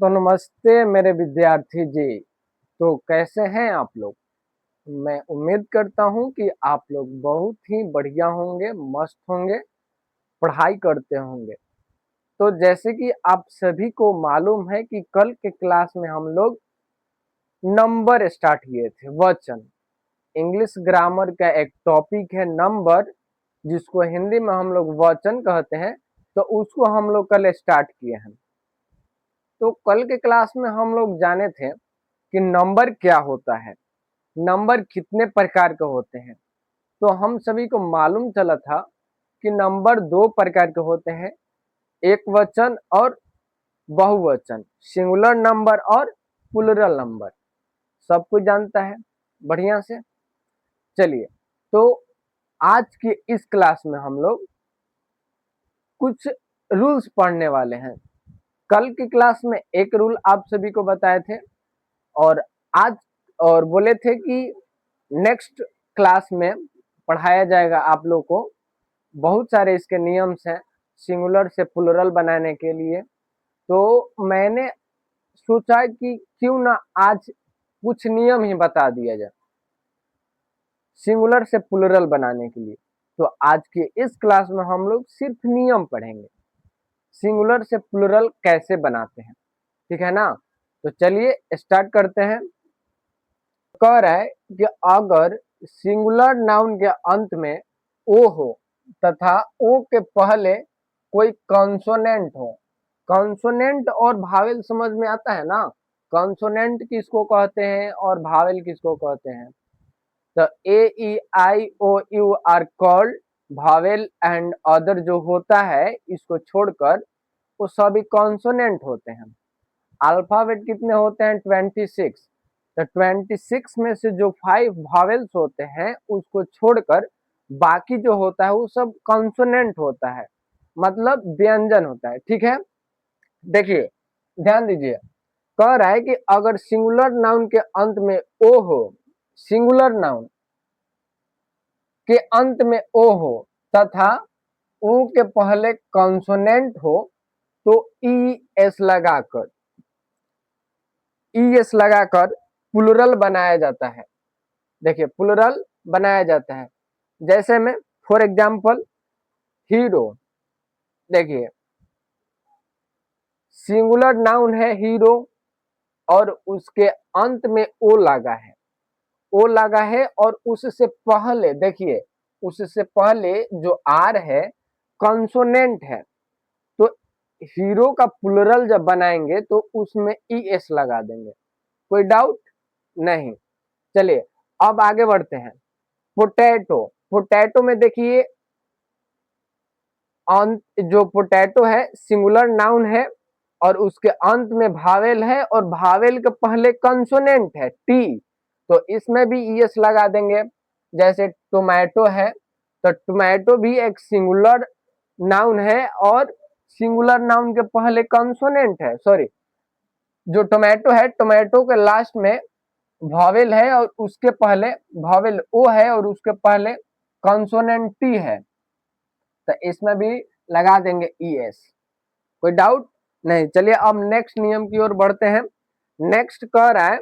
तो नमस्ते मेरे विद्यार्थी जी। तो कैसे हैं आप लोग? मैं उम्मीद करता हूँ कि आप लोग बहुत ही बढ़िया होंगे, मस्त होंगे, पढ़ाई करते होंगे। तो जैसे कि आप सभी को मालूम है कि कल के क्लास में हम लोग नंबर स्टार्ट किए थे, वचन। इंग्लिश ग्रामर का एक टॉपिक है नंबर, जिसको हिंदी में हम लोग वचन कहते हैं। तो उसको हम लोग कल स्टार्ट किए हैं। तो कल के क्लास में हम लोग जाने थे कि नंबर क्या होता है, नंबर कितने प्रकार के होते हैं। तो हम सभी को मालूम चला था कि नंबर दो प्रकार के होते हैं, एक वचन और बहुवचन, सिंगुलर नंबर और प्लूरल नंबर। सब कुछ जानता है बढ़िया से। चलिए, तो आज की इस क्लास में हम लोग कुछ रूल्स पढ़ने वाले हैं। कल की क्लास में एक रूल आप सभी को बताए थे और आज और बोले थे कि नेक्स्ट क्लास में पढ़ाया जाएगा आप लोग को। बहुत सारे इसके नियम्स हैं सिंगुलर से प्लूरल बनाने के लिए। तो मैंने सोचा कि क्यों ना आज कुछ नियम ही बता दिया जाए सिंगुलर से प्लूरल बनाने के लिए। तो आज के इस क्लास में हम लोग सिर्फ नियम पढ़ेंगे, सिंगुलर से प्लूरल कैसे बनाते हैं। ठीक है ना? तो चलिए स्टार्ट करते हैं। कह रहा है कि अगर सिंगुलर नाउन के अंत में ओ हो तथा ओ के पहले कोई कंसोनेंट हो। कंसोनेंट और भावेल समझ में आता है ना? कंसोनेंट किसको कहते हैं और भावेल किसको कहते हैं? तो A E I O U are called vowel and other जो होता है इसको छोड़कर वो सभी कॉन्सोनेंट होते हैं। अल्फाबेट कितने होते हैं? 26। तो 26 में से जो 5 भावेल्स होते हैं उसको छोड़कर बाकी जो होता है वो सब कॉन्सोनेंट होता है, मतलब व्यंजन होता है। ठीक है, देखिए ध्यान दीजिए। कह रहा है कि अगर सिंगुलर नाउन के अंत में ओ हो, सिंगुलर नाउन के अंत में ओ हो तथा ओ के पहले कॉन्सोनेंट हो तो ई एस लगाकर प्लूरल बनाया जाता है। देखिए प्लूरल बनाया जाता है। जैसे में फॉर एग्जाम्पल हीरो, देखिए सिंगुलर नाउन है हीरो और उसके अंत में ओ लगा है, ओ लगा है और उससे पहले देखिए, उससे पहले जो आर है कंसोनेंट है। तो हीरो का प्लूरल जब बनाएंगे तो उसमें ई एस लगा देंगे। कोई डाउट नहीं? चलिए अब आगे बढ़ते हैं। पोटैटो, पोटैटो में देखिए जो पोटैटो है सिंगुलर नाउन है और उसके अंत में भावेल है और भावेल के पहले कंसोनेंट है टी, तो इसमें भी ईएस लगा देंगे। जैसे टोमेटो है तो टोमेटो भी एक सिंगुलर नाउन है और सिंगुलर नाउन के पहले कंसोनेंट है, सॉरी, जो टोमेटो है टोमेटो के लास्ट में भावेल है और उसके पहले भावेल ओ है और उसके पहले कंसोनेंट टी है, तो इसमें भी लगा देंगे ई एस। कोई डाउट नहीं? चलिए अब नेक्स्ट नियम की ओर बढ़ते हैं। नेक्स्ट कह रहा है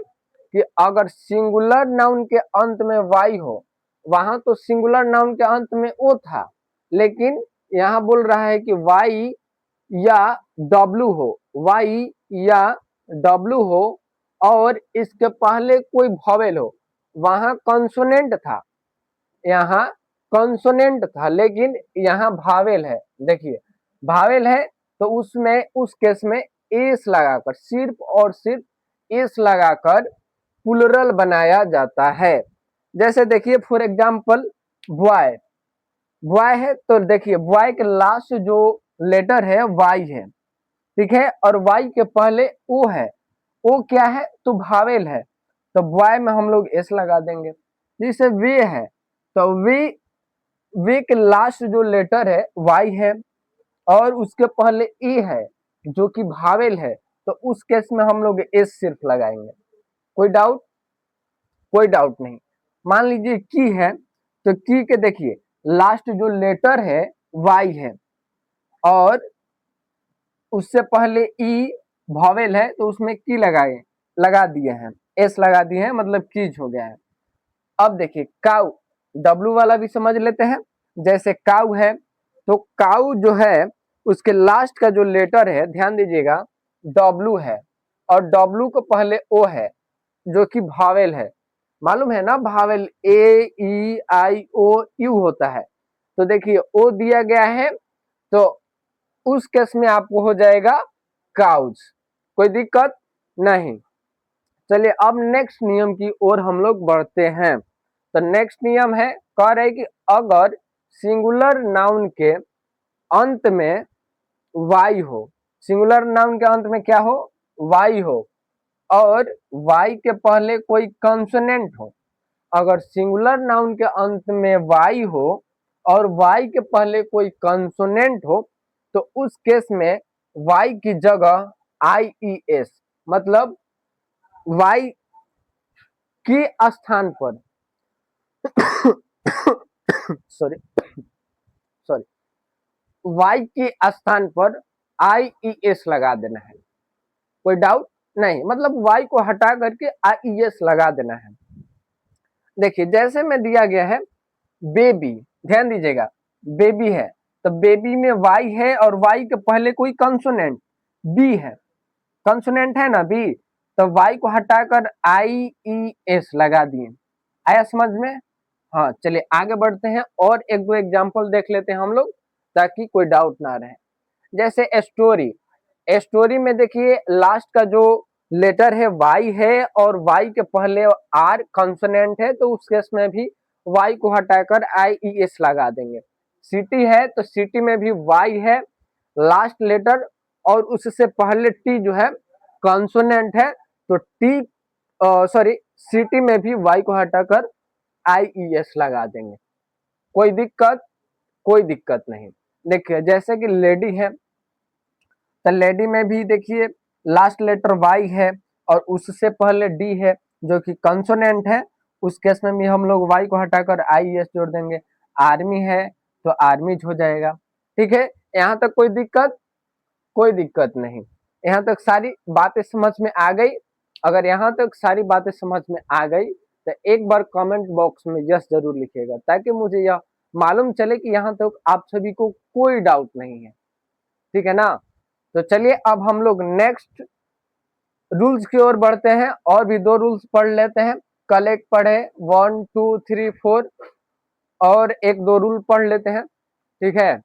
कि अगर सिंगुलर नाउन के अंत में वाई हो, वहां तो सिंगुलर नाउन के अंत में ओ था, लेकिन यहाँ बोल रहा है कि वाई या डब्लू हो, वाई या डब्लू हो और इसके पहले कोई वॉवेल हो। वहां कॉन्सोनेंट था, यहाँ कॉन्सोनेंट था लेकिन यहाँ भावेल है। देखिए भावेल है तो उसमें उस केस में एस लगाकर, सिर्फ और सिर्फ एस लगाकर प्लूरल बनाया जाता है। जैसे देखिए फॉर एग्जांपल बॉय, बॉय है तो देखिए बॉय के लास्ट जो लेटर है वाई है, ठीक है, और वाई के पहले ओ है। ओ क्या है? तो भावेल है, तो बॉय में हम लोग एस लगा देंगे। जैसे वे है तो वे के लास्ट जो लेटर है वाई है और उसके पहले ए है जो कि भावेल है, तो उस केस में हम लोग एस सिर्फ लगाएंगे। कोई डाउट? कोई डाउट नहीं। मान लीजिए की है तो की के देखिए लास्ट जो लेटर है वाई है और उससे पहले ई वॉवेल है तो उसमें की लगा दिए हैं, एस लगा दिए हैं, मतलब कीज हो गया है। अब देखिए काउ, डब्लू वाला भी समझ लेते हैं। जैसे काउ है तो काउ जो है उसके लास्ट का जो लेटर है, ध्यान दीजिएगा, डब्लू है, और डब्लू को पहले ओ है जो कि भावेल है। मालूम है ना, vowel A E I O you होता है। तो देखिए ओ दिया गया है, तो उस केस में आपको हो जाएगा काउज, कोई दिक्कत नहीं। चलिए अब नेक्स्ट नियम की ओर हम लोग बढ़ते हैं। तो नेक्स्ट नियम है, कह रहे कि अगर सिंगुलर नाउन के अंत में वाई हो, सिंगुलर नाउन के अंत में क्या हो, वाई हो, और वाई के पहले कोई कंसोनेंट हो। अगर सिंगुलर नाउन के अंत में वाई हो और वाई के पहले कोई कंसोनेंट हो, तो उस केस में वाई की जगह आई ई एस, मतलब वाई के स्थान पर सॉरी सॉरी वाई के स्थान पर आई ई एस लगा देना है, कोई डाउट नहीं, मतलब वाई को हटा करके आई ई एस लगा देना है। देखिए जैसे में दिया गया है बेबी, ध्यान दीजिएगा, बेबी है तो बेबी में वाई है और वाई के पहले कोई कंसोनेंट बी है, कंसोनेंट है ना बी, तो वाई को हटाकर आई ई एस लगा दिए। आया समझ में? हाँ चलिए आगे बढ़ते हैं और एक दो एग्जांपल देख लेते हैं हम लोग, ताकि कोई डाउट ना रहे। जैसे स्टोरी, स्टोरी में देखिए लास्ट का जो लेटर है वाई है और वाई के पहले आर कंसोनेंट है, तो उस केस में भी वाई को हटाकर आई ई एस लगा देंगे। सिटी है तो सिटी में भी वाई है लास्ट लेटर, और उससे पहले टी जो है कंसोनेंट है, तो टी सॉरी सिटी में भी वाई को हटाकर आई ई एस लगा देंगे। कोई दिक्कत? कोई दिक्कत नहीं। देखिए जैसे कि लेडी है तो लेडी में भी देखिए लास्ट लेटर वाई है और उससे पहले डी है जो कि कंसोनेंट है, उस केस में भी हम लोग वाई को हटाकर आई एस जोड़ देंगे। आर्मी है तो आर्मीज हो जाएगा। ठीक है, यहाँ तक कोई दिक्कत? कोई दिक्कत नहीं, यहाँ तक सारी बातें समझ में आ गई। अगर यहाँ तक सारी बातें समझ में आ गई तो एक बार कमेंट बॉक्स में यस जरूर लिखिएगा, ताकि मुझे यह मालूम चले कि यहाँ तक आप सभी को कोई डाउट नहीं है। ठीक है ना? तो चलिए अब हम लोग नेक्स्ट रूल्स की ओर बढ़ते हैं, और भी दो रूल्स पढ़ लेते हैं। कल एक पढ़े 1 2 3 4, और एक दो रूल पढ़ लेते हैं। ठीक है,